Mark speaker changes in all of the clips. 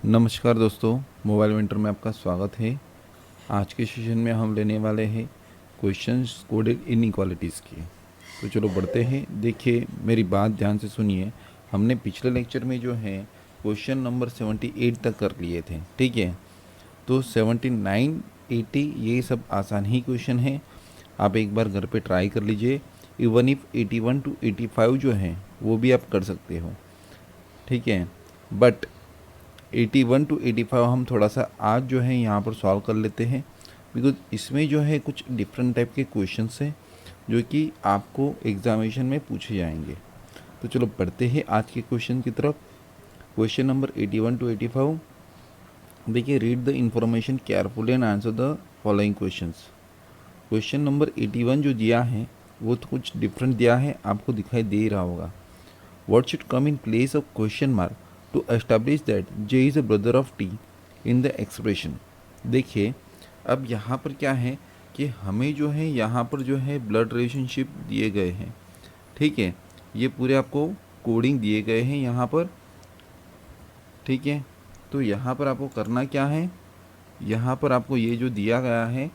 Speaker 1: नमस्कार दोस्तों, mobile winter में आपका स्वागत है। आज के सेशन में हम लेने वाले हैं क्वेश्चंस कोडेड इनइक्वालिटीज़ की। तो चलो बढ़ते हैं। देखिए, मेरी बात ध्यान से सुनिए। हमने पिछले लेक्चर में जो है क्वेश्चन नंबर 78 तक कर लिए थे, ठीक है। तो 79, 80 ये सब आसान ही क्वेश्चन है। आप एक बार घर पे ट्राई कर लीजिए। इवन इफ 81 टू 85 जो है वो भी आप कर सकते हो, ठीक है। बट 81 टू 85 हम थोड़ा सा आज जो है यहाँ पर सॉल्व कर लेते हैं, बिकॉज इसमें जो है कुछ डिफरेंट टाइप के क्वेश्चंस हैं जो कि आपको एग्जामिनेशन में पूछे जाएंगे। तो चलो बढ़ते हैं आज के क्वेश्चन की तरफ। Question number 81 to 85। देखिए, read the information carefully and answer the following questions. Question number 81 जो दिया है वो तो कुछ डिफरेंट दिया है, आपको दिखाई दे रहा होगा। What should come in place of question mark to establish that J is a brother of T in the expression? देखिए, अब यहाँ पर क्या है कि हमें जो है यहाँ पर जो है ब्लड रिलेशनशिप दिए गए हैं, ठीक है। ये पूरे आपको कोडिंग दिए गए हैं यहाँ पर, ठीक है। तो यहाँ पर आपको करना क्या है, यहाँ पर आपको ये जो दिया गया है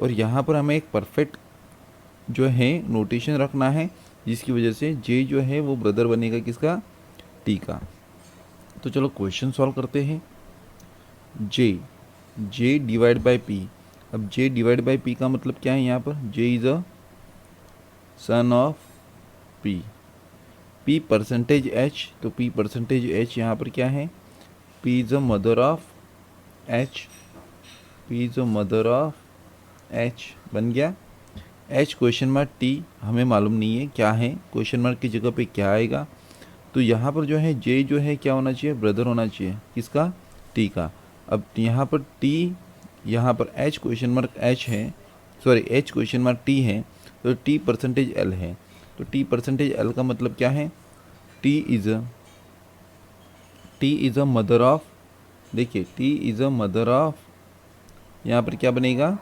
Speaker 1: और यहाँ पर हमें एक परफेक्ट जो है नोटेशन रखना है, जिसकी वजह से जे जो है वो ब्रदर बनेगा किसका, टी का। तो चलो क्वेश्चन सॉल्व करते हैं। जे डिवाइड बाय पी। अब जे डिवाइड बाय पी का मतलब क्या है, यहाँ पर J is a son of P. P percentage H, तो पी परसेंटेज एच यहाँ पर क्या है, P is a mother of H. P is a mother of H बन गया। एच क्वेश्चन मार्क टी हमें मालूम नहीं है क्या है, क्वेश्चन मार्क की जगह पे क्या आएगा। तो यहाँ पर जो है जे जो है क्या होना चाहिए, ब्रदर होना चाहिए किसका, टी का। अब यहाँ पर टी, यहाँ पर एच क्वेश्चन मार्क एच है, sorry H question mark T है, तो टी परसेंटेज एल है। तो टी परसेंटेज एल का मतलब क्या है, T is a mother of, देखिए T is a mother of, यहाँ पर क्या बनेगा,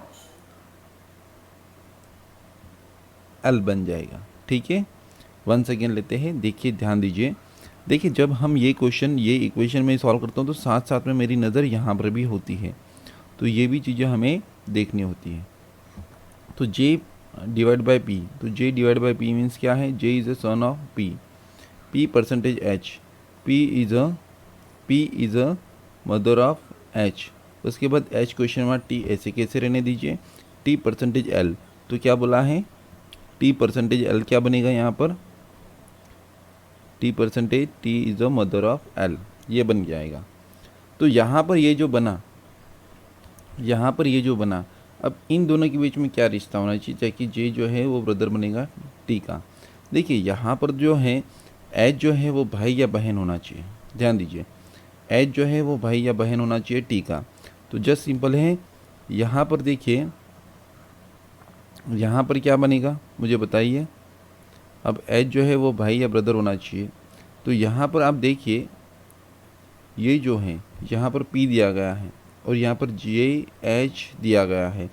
Speaker 1: एल बन जाएगा, ठीक है। वन सेकेंड लेते हैं, देखिए ध्यान दीजिए। देखिए, जब हम ये क्वेश्चन ये इक्वेशन में सॉल्व करता हूँ तो साथ साथ में मेरी नज़र यहाँ पर भी होती है, तो ये भी चीज़ें हमें देखनी होती है। तो जे डिवाइड बाय पी, तो J divide by P means क्या है, J is a son of P. P percentage H, P is a mother of H. उसके बाद एच क्वेश्चन मार्क टी ऐसे कैसे रहने दीजिए, टी परसेंटेज एल। तो क्या बोला है, टी परसेंटेज एल क्या बनेगा यहाँ पर, T percentage T is a mother of L, ये बन जाएगा। तो यहाँ पर ये जो बना, यहाँ पर ये जो बना, अब इन दोनों के बीच में क्या रिश्ता होना चाहिए, ताकि जे जो है वो ब्रदर बनेगा टी का। देखिए यहाँ पर जो है एच जो है वो भाई या बहन होना चाहिए, ध्यान दीजिए। एच जो है वो भाई या बहन होना चाहिए टी का। तो जस्ट सिंपल है, यहाँ पर देखिए, यहाँ पर क्या बनेगा मुझे बताइए। अब एच जो है वो भाई या ब्रदर होना चाहिए। तो यहाँ पर आप देखिए, ये जो है यहाँ पर पी दिया गया है और यहाँ पर जे एच दिया गया है।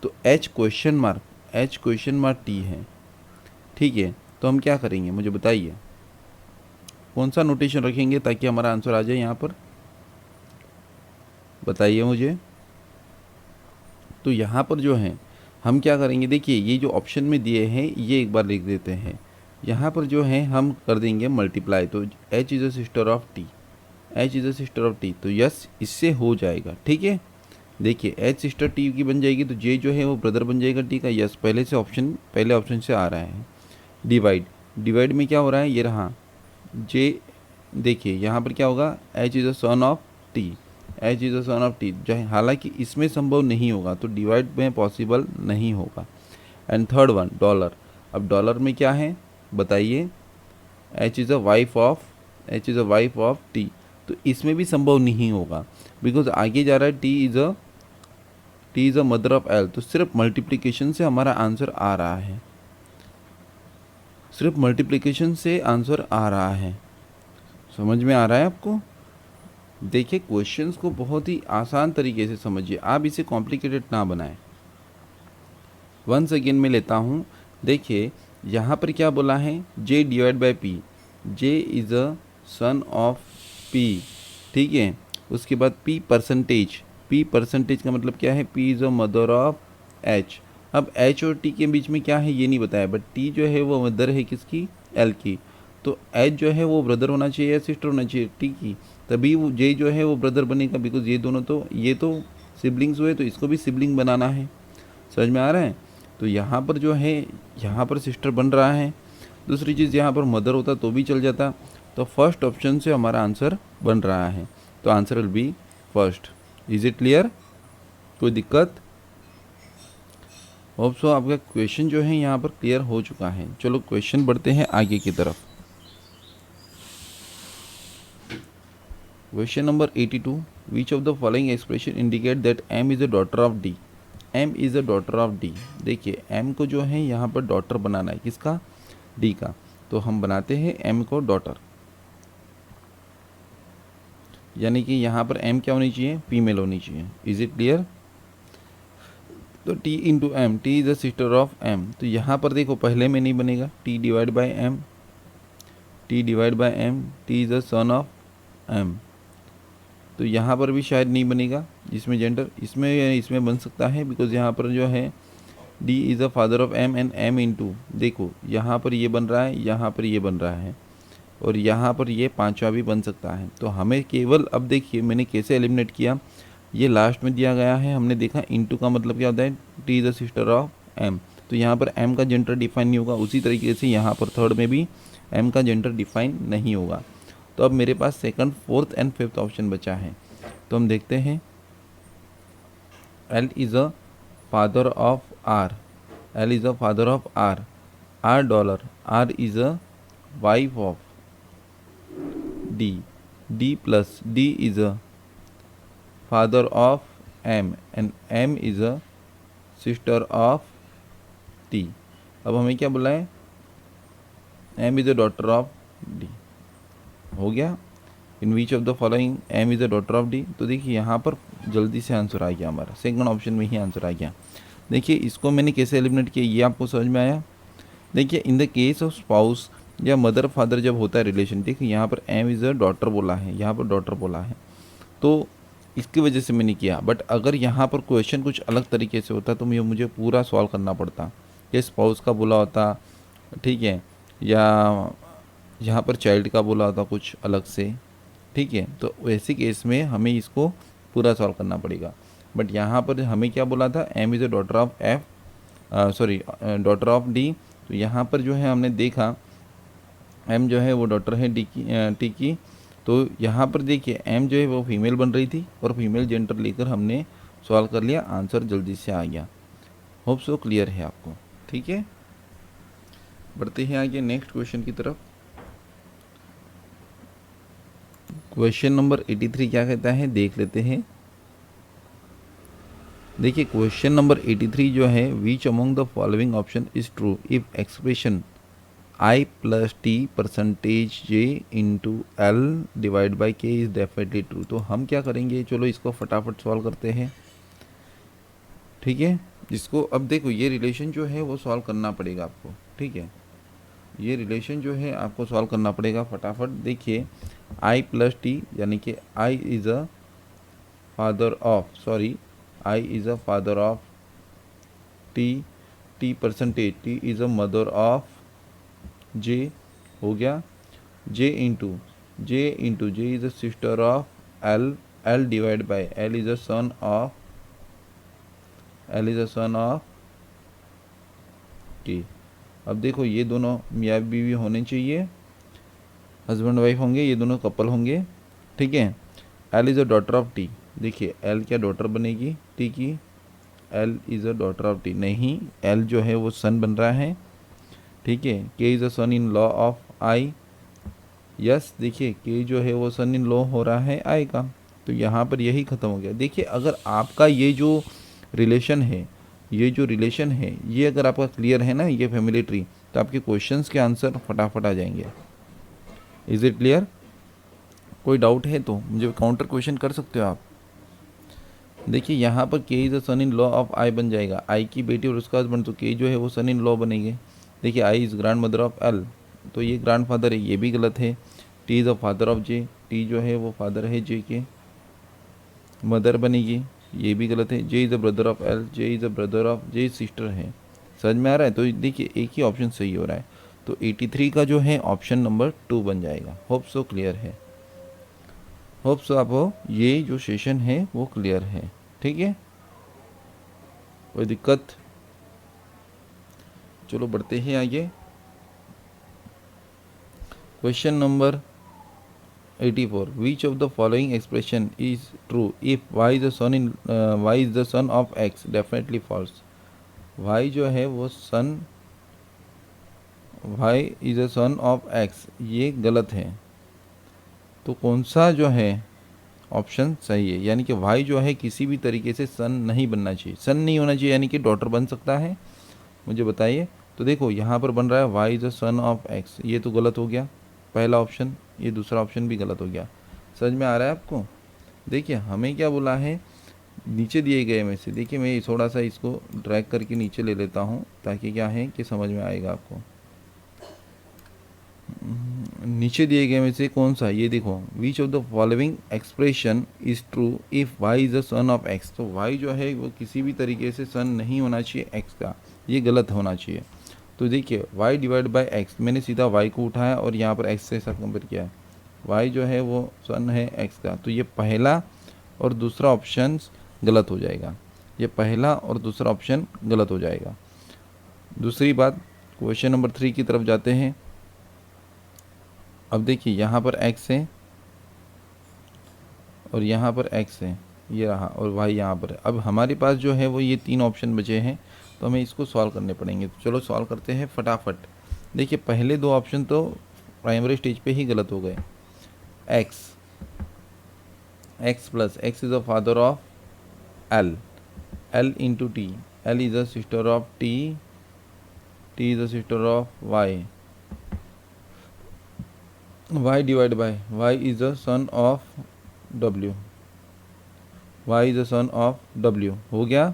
Speaker 1: तो एच क्वेश्चन मार्क टी है, ठीक है। तो हम क्या करेंगे मुझे बताइए, कौन सा नोटेशन रखेंगे ताकि हमारा आंसर आ जाए यहाँ पर, बताइए मुझे। तो यहाँ पर जो है हम क्या करेंगे, देखिए ये जो ऑप्शन में दिए हैं ये एक बार लिख देते हैं। यहाँ पर जो है हम कर देंगे मल्टीप्लाई, तो H is a sister of T, H is a sister of T, तो यस इससे हो जाएगा, ठीक है। देखिए एच सिस्टर टी की बन जाएगी, तो जे जो है वो ब्रदर बन जाएगा टी का, यस पहले ऑप्शन से आ रहा है। डिवाइड में क्या हो रहा है, ये रहा जे, देखिए यहाँ पर क्या होगा, H is a son of T, H is a son of T, जो है हालांकि इसमें संभव नहीं होगा, तो डिवाइड में पॉसिबल नहीं होगा। And third one dollar. अब डॉलर में क्या है बताइए, H is a wife of T, तो इसमें भी संभव नहीं होगा, बिकॉज आगे जा रहा है T is a mother of L. तो सिर्फ मल्टीप्लिकेशन से हमारा आंसर आ रहा है, सिर्फ मल्टीप्लिकेशन से आंसर आ रहा है। समझ में आ रहा है आपको। देखिए क्वेश्चंस को बहुत ही आसान तरीके से समझिए, आप इसे कॉम्प्लिकेटेड ना बनाएं। वन सेकेंड में लेता हूँ। देखिए यहाँ पर क्या बोला है, J divide by P, J is a son of P, ठीक है। उसके बाद पी परसेंटेज, पी परसेंटेज का मतलब क्या है, P is a mother of H. अब एच और टी के बीच में क्या है ये नहीं बताया, बट टी जो है वो मदर है किसकी, एल की। तो एच जो है वो ब्रदर होना चाहिए या सिस्टर होना चाहिए टी की, तभी वो जे जो है वो ब्रदर बनेगा, बिकॉज ये दोनों तो, ये तो सिबलिंग्स हुए, तो इसको भी सिबलिंग बनाना है। समझ में आ रहा है। तो यहाँ पर जो है, यहाँ पर सिस्टर बन रहा है। दूसरी चीज़, यहाँ पर मदर होता तो भी चल जाता। तो फर्स्ट ऑप्शन से हमारा आंसर बन रहा है, तो answer will be first. Is it clear, कोई दिक्कत? होप सो आपका क्वेश्चन जो है यहाँ पर क्लियर हो चुका है। चलो क्वेश्चन बढ़ते हैं आगे की तरफ। Question number 82, which of the following expression indicate that M is a daughter of D. M is a daughter of D. देखिए एम को जो है यहाँ पर डॉटर बनाना है, किसका, डी का। तो हम बनाते हैं एम को डॉटर, यानी कि यहाँ पर एम क्या होनी चाहिए, फीमेल होनी चाहिए। Is it clear? तो T into M, T is the sister of M. तो यहाँ पर देखो पहले में नहीं बनेगा, T divide by M, T divide by M, T is the son of M. तो यहाँ पर भी शायद नहीं बनेगा, इसमें जेंडर, इसमें बन सकता है, बिकॉज यहाँ पर जो है D is the father of M and M into, देखो यहाँ पर ये बन रहा है, यहाँ पर ये बन रहा है, और यहाँ पर ये पांचवा भी बन सकता है। तो हमें केवल, अब देखिए मैंने कैसे एलिमिनेट किया, ये लास्ट में दिया गया है, हमने देखा इंटू का मतलब क्या होता है, T is the sister of M. तो यहाँ पर एम का जेंडर डिफाइन नहीं होगा, उसी तरीके से यहाँ पर थर्ड में भी एम का जेंडर डिफाइन नहीं होगा। तो अब मेरे पास second, fourth and fifth option बचा है। तो हम देखते हैं, L is a father of R, L is a father of R, R dollar, R is a wife of D, D plus D is a father of M and M is a sister of T. अब हमें क्या बोला है, M is a daughter of D. हो गया, in which of the following M is the daughter of D. तो देखिए यहाँ पर जल्दी से आंसर आ गया, हमारा सेकंड ऑप्शन में ही आंसर आ गया। देखिए इसको मैंने कैसे एलिमिनेट किया, ये आपको समझ में आया। देखिए in the case of spouse या मदर फादर जब होता है रिलेशन, देखिए यहाँ पर एम इज़ अ डॉटर बोला है, यहाँ पर डॉटर बोला है, तो इसकी वजह से मैंने किया। बट अगर यहाँ पर क्वेश्चन कुछ अलग तरीके से होता तो मुझे पूरा सॉल्व करना पड़ता, कि स्पाउस का बोला होता, ठीक है, या यहाँ पर चाइल्ड का बोला होता कुछ अलग से, ठीक है। तो वैसे केस में हमें इसको पूरा सॉल्व करना पड़ेगा। बट यहाँ पर हमें क्या बोला था, M is a daughter of F, sorry daughter of D. तो यहाँ पर जो है हमने देखा एम जो है वो डॉटर है डी की, टी की। तो यहाँ पर देखिए एम जो है वो फीमेल बन रही थी, और फीमेल जेंडर लेकर हमने सॉल्व कर लिया, आंसर जल्दी से आ गया। होप सो क्लियर है आपको, ठीक है। बढ़ते हैं आगे नेक्स्ट क्वेश्चन की तरफ। क्वेश्चन नंबर 83 क्या कहता है, देख लेते हैं। देखिए क्वेश्चन नंबर 83 जो है, which among the following option is true if expression I plus T percentage J into L divide by के इज डेफिनेटली ट्रू। तो हम क्या करेंगे, चलो इसको फटाफट सॉल्व करते हैं, ठीक है। इसको अब देखो, ये रिलेशन जो है वो सॉल्व करना पड़ेगा आपको, ठीक है। ये रिलेशन जो है आपको सॉल्व करना पड़ेगा फटाफट। देखिए आई प्लस टी, यानी कि I is a father of, sorry I is a father of T, T percentage, T is a mother of J, हो गया। J into J is a sister of L, L divide by L is a son of, L is a son of T. अब देखो ये दोनों मियाँ बीवी होने चाहिए, हस्बैंड वाइफ होंगे, ये दोनों कपल होंगे, ठीक है। L is a daughter of T, देखिए एल क्या डॉटर बनेगी टी की, L is a daughter of T नहीं, एल जो है वो सन बन रहा है, ठीक है। K is a son in law of I, yes, देखिए के जो है वो सन इन लॉ हो रहा है आई का। तो यहाँ पर यही ख़त्म हो गया। देखिए अगर आपका ये जो रिलेशन है, ये जो रिलेशन है, ये अगर आपका क्लियर है ना, ये फैमिली ट्री, तो आपके क्वेश्चंस के आंसर फटाफट आ जाएंगे। Is it clear? कोई डाउट है तो मुझे काउंटर क्वेश्चन कर सकते हो आप। देखिए यहाँ पर K is a son in law of I बन जाएगा, आई की बेटी और उसका हस्बैंड, तो के जो है वो सन इन लॉ बनेंगे। देखिए I is grandmother of L, तो ये ग्रैंड फादर है, ये भी गलत है। T is a father of J, T जो है वो फादर है जे के, मदर बनेगी, ये भी गलत है। J is the brother of L, J is the brother of, J sister है। समझ में आ रहा है? तो देखिए एक ही ऑप्शन सही हो रहा है, तो 83 का जो है ऑप्शन नंबर 2 बन जाएगा। होप सो क्लियर है, होप सो आपको ये जो सेशन है वो क्लियर है। ठीक है, कोई दिक्कत? चलो बढ़ते हैं आगे। Question number 84, which of the following expression is true if y is the son of x? Definitely false। y जो है वो सन, y is the son of x, ये गलत है। तो कौन सा जो है ऑप्शन सही है? यानी कि y जो है किसी भी तरीके से सन नहीं बनना चाहिए, सन नहीं होना चाहिए, यानी कि डॉटर बन सकता है? मुझे बताइए। तो देखो यहाँ पर बन रहा है y is the son of x, ये तो गलत हो गया पहला ऑप्शन, ये दूसरा ऑप्शन भी गलत हो गया। समझ में आ रहा है आपको? देखिए हमें क्या बोला है, नीचे दिए गए में से, देखिए मैं थोड़ा सा इसको ड्रैग करके नीचे ले लेता हूँ ताकि क्या है कि समझ में आएगा आपको। नीचे दिए गए में से कौन सा, ये देखो, विच of the following expression is true if y is the son of x। तो y जो है वो किसी भी तरीके से सन नहीं होना चाहिए x का, ये गलत होना चाहिए। तो देखिए y डिवाइड बाय x, मैंने सीधा y को उठाया और यहाँ पर x से साथ कंपेयर किया है, y जो है वो सन है x का, तो ये पहला और दूसरा ऑप्शन गलत हो जाएगा, ये पहला और दूसरा ऑप्शन गलत हो जाएगा। दूसरी बात, क्वेश्चन नंबर 3 की तरफ जाते हैं। अब देखिए यहाँ पर x है और यहाँ पर x है, ये रहा, और y यहाँ पर है। अब हमारे पास जो है वो ये 3 ऑप्शन बचे हैं, तो हमें इसको सॉल्व करने पड़ेंगे। तो चलो सॉल्व करते हैं फटाफट। देखिए पहले 2 ऑप्शन तो प्राइमरी स्टेज पे ही गलत हो गए। x plus x is the father of l into t, l is the sister of t is the sister of y divide by y is the son of w, y is the son of w, हो गया,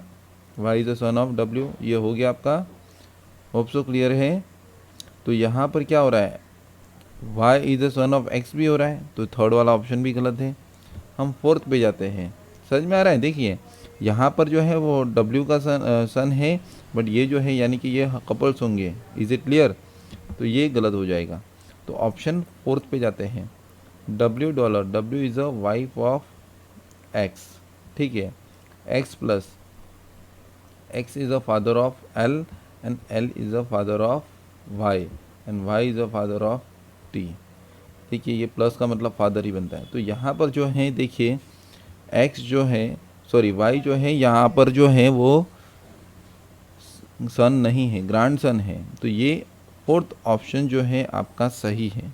Speaker 1: y is the son of w, ये हो गया आपका। Hope so clear है? तो यहाँ पर क्या हो रहा है, y is the son of x भी हो रहा है, तो थर्ड वाला ऑप्शन भी गलत है। हम फोर्थ पे जाते हैं। समझ में आ रहा है? देखिए यहाँ पर जो है वो w का सन है, बट ये जो है यानी कि ये कपल्स होंगे। Is it clear? तो ये गलत हो जाएगा। तो ऑप्शन फोर्थ पे जाते हैं, w is a wife of x। ठीक है, x plus x is a father of l and l is a father of y and y is a father of t। देखिए ये प्लस का मतलब father ही बनता है। तो यहाँ पर जो है देखिए x जो है, सॉरी y जो है यहाँ पर जो है वो सन नहीं है, ग्रैंड सन है। तो ये फोर्थ ऑप्शन जो है आपका सही है,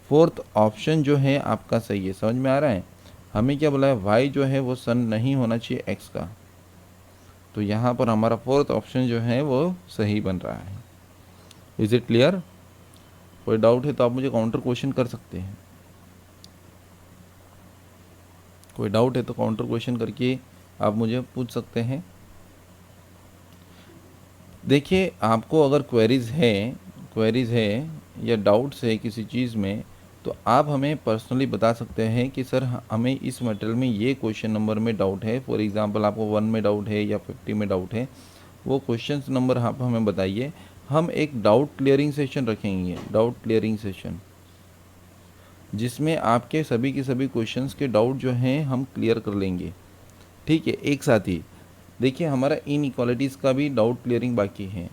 Speaker 1: फोर्थ ऑप्शन जो है आपका सही है। समझ में आ रहा है? हमें क्या बोला है, y जो है वो सन नहीं होना चाहिए x का, तो यहाँ पर हमारा फोर्थ ऑप्शन जो है वो सही बन रहा है। Is it clear? कोई डाउट है तो आप मुझे काउंटर क्वेश्चन कर सकते हैं, कोई डाउट है तो काउंटर क्वेश्चन करके आप मुझे पूछ सकते हैं। देखिए आपको अगर क्वेरीज़ है या डाउट्स है किसी चीज़ में, तो आप हमें पर्सनली बता सकते हैं कि सर हमें इस मटेरियल में ये क्वेश्चन नंबर में डाउट है। फॉर एग्जांपल आपको 1 में डाउट है या 50 में डाउट है, वो क्वेश्चन नंबर आप हमें बताइए। हम एक डाउट क्लियरिंग सेशन रखेंगे, डाउट क्लियरिंग सेशन, जिसमें आपके सभी के सभी क्वेश्चंस के डाउट जो हैं हम क्लियर कर लेंगे। ठीक है, एक साथ ही। देखिए हमारा इनइक्वालिटीज़ का भी डाउट क्लियरिंग बाकी है।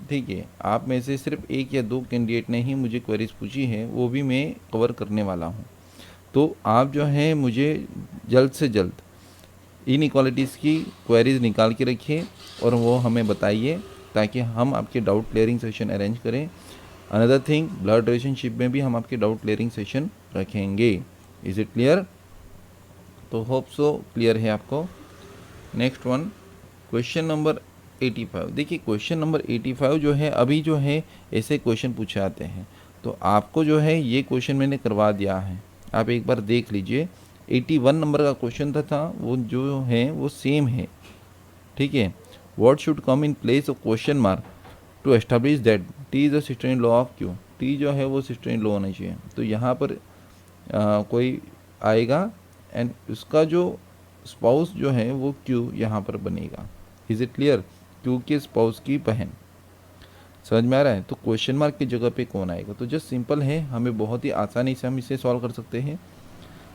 Speaker 1: ठीक है, आप में से सिर्फ 1 या 2 कैंडिडेट ने ही मुझे क्वेरीज पूछी है, वो भी मैं कवर करने वाला हूँ। तो आप जो है मुझे जल्द से जल्द इनइक्वालिटीज़ की क्वेरीज निकाल के रखिए और वो हमें बताइए, ताकि हम आपके डाउट क्लियरिंग सेशन अरेंज करें। अनदर थिंग, ब्लड रिलेशनशिप में भी हम आपके डाउट क्लियरिंग सेशन रखेंगे। Is it clear? तो होप सो क्लियर है आपको। Next one, question number 85। देखिए क्वेश्चन नंबर 85 जो है, अभी जो है ऐसे क्वेश्चन पूछे आते हैं, तो आपको जो है ये क्वेश्चन मैंने करवा दिया है, आप एक बार देख लीजिए। 81 नंबर का क्वेश्चन था वो जो है वो सेम है। ठीक है, what should come in place of question mark to establish that T is the sister in law of Q. T जो है वो सिस्टर इन लॉ होना चाहिए। तो यहाँ पर कोई आएगा एंड उसका जो स्पाउस जो है वो क्यू यहाँ पर बनेगा। Is it clear? क्यू के स्पाउस की बहन। समझ में आ रहा है? तो क्वेश्चन मार्क की जगह पे कौन आएगा? तो जस्ट सिंपल है, हमें बहुत ही आसानी से हम इसे सॉल्व कर सकते हैं।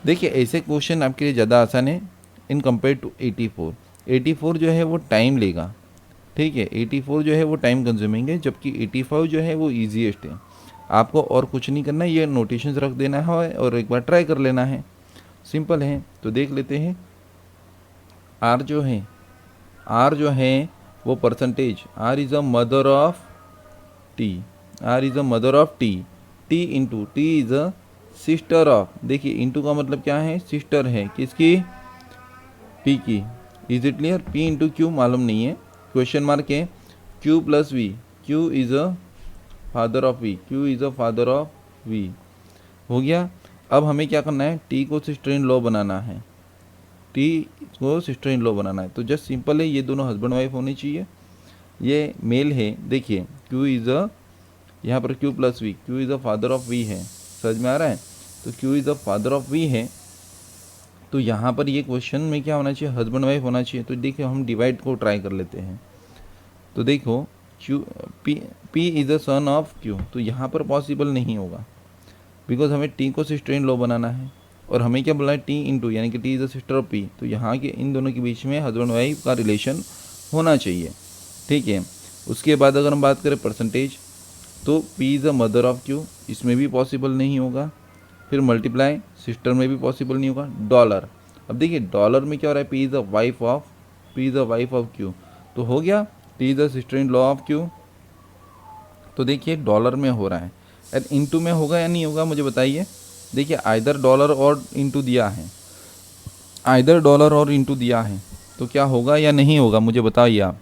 Speaker 1: देखिए ऐसे क्वेश्चन आपके लिए ज़्यादा आसान है इन कंपेयर टू 84। 84 जो है वो टाइम लेगा, ठीक है, 84 जो है वो टाइम कंज्यूमिंग है, जबकि 85 जो है वो ईजीएस्ट है। आपको और कुछ नहीं करना है, ये नोटेशन रख देना है और एक बार ट्राई कर लेना है, सिंपल है। तो देख लेते हैं। आर जो है वो percentage, R is a mother of T, R is a mother of T, T into T is a sister of, देखिए इंटू का मतलब क्या है, सिस्टर है किसकी, पी की। Is it clear? P into Q मालूम नहीं है, क्वेश्चन मार्क है। Q plus V, Q is a father of V, Q is a father of V, हो गया। अब हमें क्या करना है, टी को सिस्टर इन लॉ बनाना है, टी को सिस्टर इन लॉ बनाना है। तो जस्ट सिंपल है, ये दोनों हस्बैंड वाइफ होनी चाहिए, ये मेल है। देखिए क्यू इज़ अ, यहाँ पर Q plus V, Q is a father of V है, समझ में आ रहा है? तो Q is a father of V है, तो यहाँ पर ये क्वेश्चन में क्या होना चाहिए, हस्बैंड वाइफ होना चाहिए। तो देखिए हम डिवाइड को ट्राई कर लेते हैं। तो देखो Q, P is a son of Q, तो यहाँ पर पॉसिबल नहीं होगा, बिकॉज हमें टी को सिस्टर इन लॉ बनाना है और हमें क्या बोला है, टी इंटू, यानी कि T is a sister of P. तो यहाँ के इन दोनों के बीच में हस्बैंड वाइफ का रिलेशन होना चाहिए, ठीक है। उसके बाद अगर हम बात करें परसेंटेज, तो P is a mother of Q, इसमें भी पॉसिबल नहीं होगा। फिर मल्टीप्लाई, सिस्टर में भी पॉसिबल नहीं होगा। डॉलर, अब देखिए डॉलर में क्या हो रहा है, P is the wife of, P is the wife of Q, तो हो गया T is the sister in law of Q. तो देखिए डॉलर में हो रहा है, एंड इनटू में होगा या नहीं होगा मुझे बताइए। देखिए आइदर डॉलर और इनटू दिया है, आइदर डॉलर और इनटू दिया है, तो क्या होगा या नहीं होगा मुझे बताइए आप।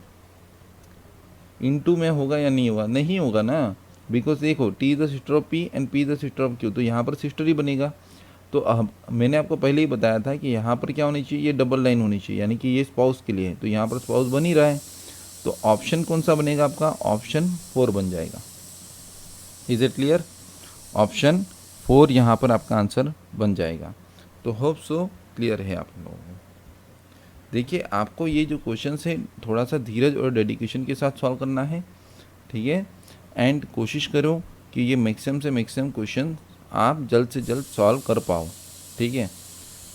Speaker 1: इनटू में होगा या नहीं होगा? नहीं होगा ना, बिकॉज देखो T is the sister of P and P is the sister of Q, तो यहाँ पर सिस्टर ही बनेगा। तो अब मैंने आपको पहले ही बताया था कि यहाँ पर क्या होनी चाहिए, ये डबल लाइन होनी चाहिए, यानी कि ये स्पाउस के लिए है, तो यहाँ पर स्पाउस बन ही रहा है। तो ऑप्शन कौन सा बनेगा आपका, ऑप्शन 4 बन जाएगा। Is it clear? ऑप्शन 4 यहाँ पर आपका आंसर बन जाएगा। तो होप सो क्लियर है आप लोगों को। देखिए आपको ये जो क्वेश्चन है थोड़ा सा धीरज और डेडिकेशन के साथ सॉल्व करना है, ठीक है, एंड कोशिश करो कि ये मैक्सिमम से मैक्सिमम क्वेश्चन आप जल्द से जल्द सॉल्व कर पाओ, ठीक है।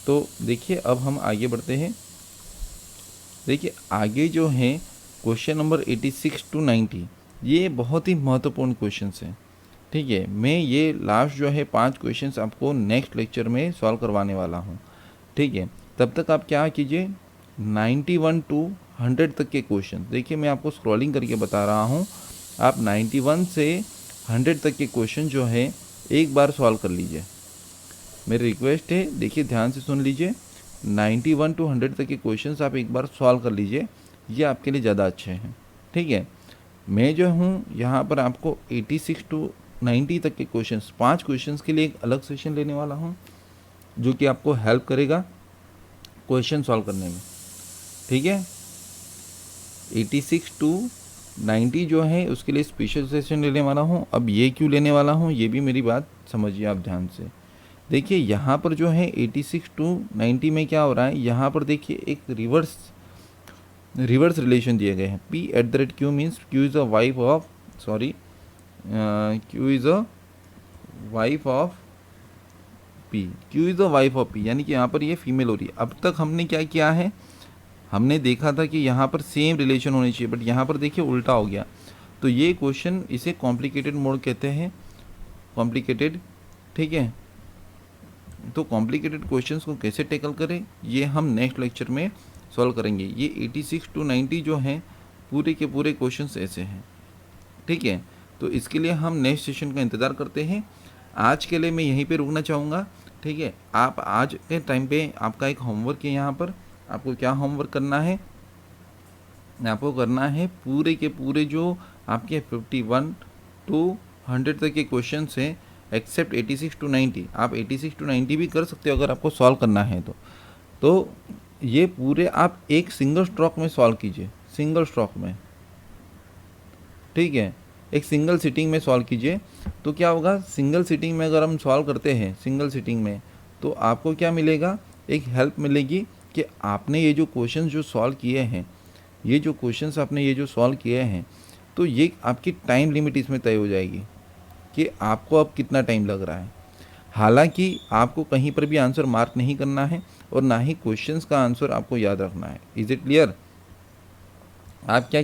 Speaker 1: तो देखिए अब हम आगे बढ़ते हैं। देखिए आगे जो है क्वेश्चन नंबर 86 टू 90, ये बहुत ही महत्वपूर्ण क्वेश्चन है, ठीक है। मैं ये लास्ट जो है 5 क्वेश्चंस आपको नेक्स्ट लेक्चर में सॉल्व करवाने वाला हूँ, ठीक है। तब तक आप क्या कीजिए, 91 टू 100 तक के क्वेश्चन, देखिए मैं आपको स्क्रॉलिंग करके बता रहा हूँ, आप 91 से 100 तक के क्वेश्चन जो है एक बार सॉल्व कर लीजिए, मेरी रिक्वेस्ट है। देखिए ध्यान से सुन लीजिए, 91 टू 100 तक के क्वेश्चंस आप एक बार सॉल्व कर लीजिए, ये आपके लिए ज़्यादा अच्छे हैं, ठीक है। मैं जो हूँ यहाँ पर आपको 86 टू 90 तक के क्वेश्चंस, 5 क्वेश्चंस के लिए एक अलग सेशन लेने वाला हूँ, जो कि आपको हेल्प करेगा क्वेश्चन सॉल्व करने में, ठीक है। 86 टू 90 जो है उसके लिए स्पेशल सेशन लेने वाला हूँ। अब ये क्यों लेने वाला हूँ, ये भी मेरी बात समझिए आप ध्यान से। देखिए यहाँ पर जो है 86 टू 90 में क्या हो रहा है, यहाँ पर देखिए एक रिवर्स रिलेशन दिए गए हैं। P at the rate Q means Q is a wife of, sorry, Q is a wife of P, Q is a wife of P, यानी कि यहाँ पर ये फीमेल हो रही है। अब तक हमने क्या किया है, हमने देखा था कि यहाँ पर सेम रिलेशन होनी चाहिए, बट यहाँ पर देखिए उल्टा हो गया। तो ये क्वेश्चन, इसे कॉम्प्लिकेटेड मोड कहते हैं, कॉम्प्लिकेटेड, ठीक है। तो कॉम्प्लिकेटेड क्वेश्चंस को कैसे टैकल करें, ये हम नेक्स्ट लेक्चर में सॉल्व करेंगे। ये 86 टू 90 जो हैं पूरे के पूरे क्वेश्चंस ऐसे हैं, ठीक है। तो इसके लिए हम नेक्स्ट सेशन का इंतज़ार करते हैं। आज के लिए मैं यहीं पे रुकना चाहूँगा, ठीक है। आप आज के टाइम पे आपका एक होमवर्क है, यहाँ पर आपको क्या होमवर्क करना है, आपको करना है पूरे के पूरे जो आपके 51 टू 100 तक के क्वेश्चन हैं, एक्सेप्ट 86 टू 90। आप 86 टू 90 भी कर सकते हो अगर आपको सॉल्व करना है तो ये पूरे आप एक सिंगल स्ट्रोक में सॉल्व कीजिए, सिंगल स्ट्रोक में, ठीक है, एक सिंगल सिटिंग में सॉल्व कीजिए। तो क्या होगा, सिंगल सिटिंग में अगर हम सॉल्व करते हैं सिंगल सिटिंग में, तो आपको क्या मिलेगा, एक हेल्प मिलेगी कि आपने ये जो क्वेश्चन जो सॉल्व किए हैं, ये जो क्वेश्चंस आपने ये जो सॉल्व किए हैं, तो ये आपकी टाइम लिमिट इसमें तय हो जाएगी कि आपको अब कितना टाइम लग रहा है। हालांकि आपको कहीं पर भी आंसर मार्क नहीं करना है और ना ही क्वेश्चंस का आंसर आपको याद रखना है। Is it clear? आप क्या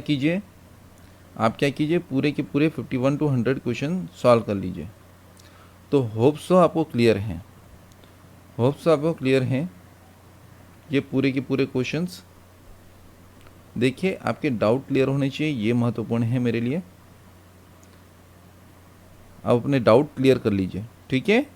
Speaker 1: कीजिए, पूरे के पूरे 51 to 100 क्वेश्चन सॉल्व कर लीजिए। तो होप सो आपको क्लियर हैं ये पूरे के पूरे क्वेश्चंस। देखिए, आपके डाउट क्लियर होने चाहिए, ये महत्वपूर्ण है मेरे लिए। आप अपने डाउट क्लियर कर लीजिए, ठीक है।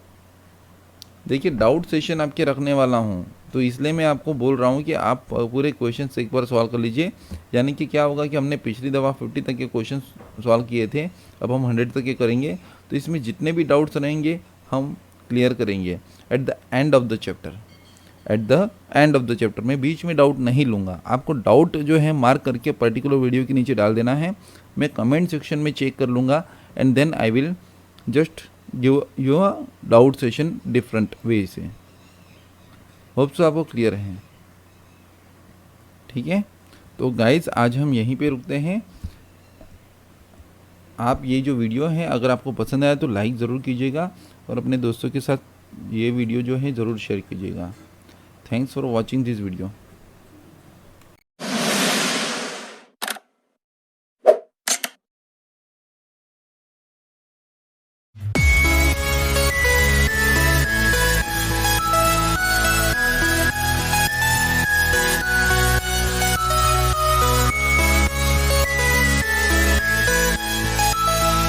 Speaker 1: देखिए, डाउट सेशन आपके रखने वाला हूँ, तो इसलिए मैं आपको बोल रहा हूँ कि आप पूरे क्वेश्चंस एक बार सॉल्व कर लीजिए। यानी कि क्या होगा कि हमने पिछली दफ़ा 50 तक के क्वेश्चन सॉल्व किए थे, अब हम 100 तक के करेंगे। तो इसमें जितने भी डाउट्स रहेंगे हम क्लियर करेंगे at the end of the chapter. मैं बीच में डाउट नहीं लूँगा। आपको डाउट जो है मार्क करके पर्टिकुलर वीडियो के नीचे डाल देना है, मैं कमेंट सेक्शन में चेक कर लूँगा and then I will just give your doubt session different way से। होप सो आपको क्लियर है, ठीक है। तो गाइज, आज हम यहीं पे रुकते हैं। आप ये जो वीडियो है अगर आपको पसंद आया तो लाइक ज़रूर कीजिएगा और अपने दोस्तों के साथ ये वीडियो जो है ज़रूर शेयर कीजिएगा। Thanks for watching this video.